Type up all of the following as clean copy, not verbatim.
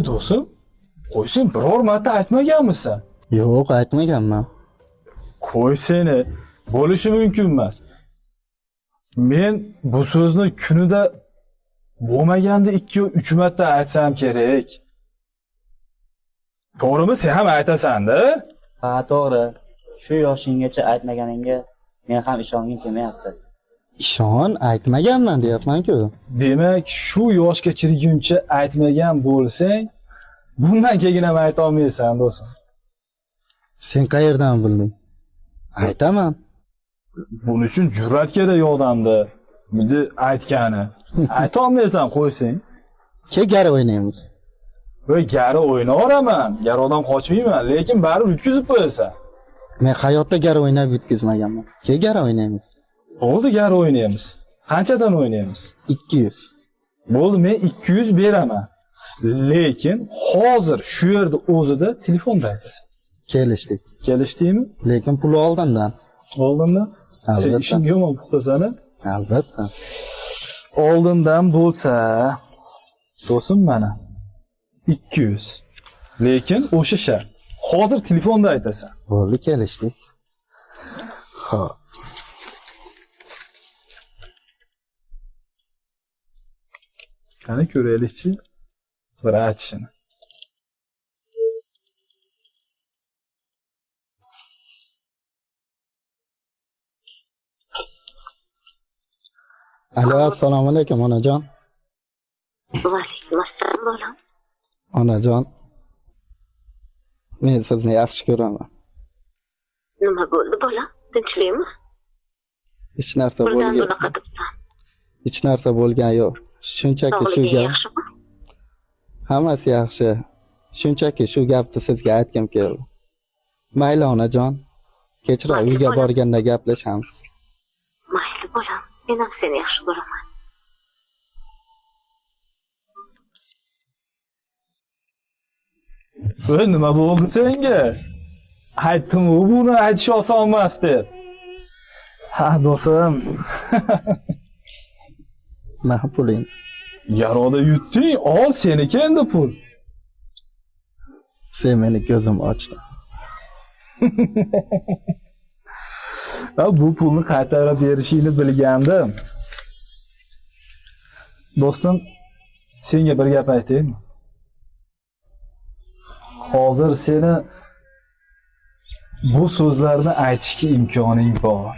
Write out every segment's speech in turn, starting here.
do'stim, qo'y sen biror marta aytmaganmisan? Yo'q, aytmaganman. Qo'y seni, bo'lishi mumkin emas. Men bu so'zni kunida bo'lmaganda 2-3 marta aytsam kerak. To'g'rimi? Sen ham aytasan-da? Ha, to'g'ri. Shu yoshinggacha aytmaganingga men ham ishongim kelmayapti. Ishon, aytmaganman deyapman-ku. Demak, shu yoshga kirguncha aytmagan bo'lsang, bundan keyin ham ayta olmaysan, do'stim. Sen qayerdan bilding? Aytaman. Buning uchun jur'at kerak odamda. Buni aytgani. Ayta olmaysan, qo'ysang. Gar o'ynaymiz. Va gari o'ynayveraman. Garodan qochmayman, lekin baribir yutkizib qo'yasan. Men hayotda gar o'ynab yutkazmaganman. Gar o'ynaymiz. Bo'ldi, gari o'ynaymiz. Qanchadan o'ynaymiz? 200. Bo'ldi, men 200 beraman. Lekin hozir shu yerda o'zida telefonda aytasan. Kelishdik. Kelishdingmi? Lekin pul oldindan. Oldinda? Sen Albatta. ishing yomon puxtasana. Albatta. Oldindan bo'lsa, do'stim mana 200. Lekin o'sha shart. Hozir telefonda aytasan. Bo'ldi, kelishdik. Xo'p. Qani ko'raylikchi. Bir aytishini. Alo, assalomu alaykum onajon. Vaalaykum assalom bolam. Onajon. Men sizni yaxshi ko'raman. Nima bo'ldi bolam? Tinchlikmi? Hech narsa Birdan bo'lgan. bunaqa debsan. Hech narsa bo'lgan yo'q. Shunchaki shu Sog'liging gap. yaxshimi? Hammasi yaxshi. Shunchaki shu gapni sizga aytgim keldi. Mayli onajon. Kechroq Mayli, uyga bolam. borganda gaplashamiz. Mayli bolam. Men ham seni yaxshi ko'raman. Voy, nima bo'ldi senga? Aytdim, buni aytish oson emas deb. Ha, do'stim. Mana puling. Garoda yutding, ol seniki endi pul. Sen meni ko'zim ochdi. Ha, bu pulni qaytarib berishingni bilgandim. Do'stim, senga bir gap aytaymi? Hozir seni bu so'zlarni aytishga imkoning bor.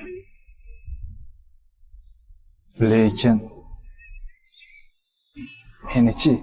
Lekin menichi?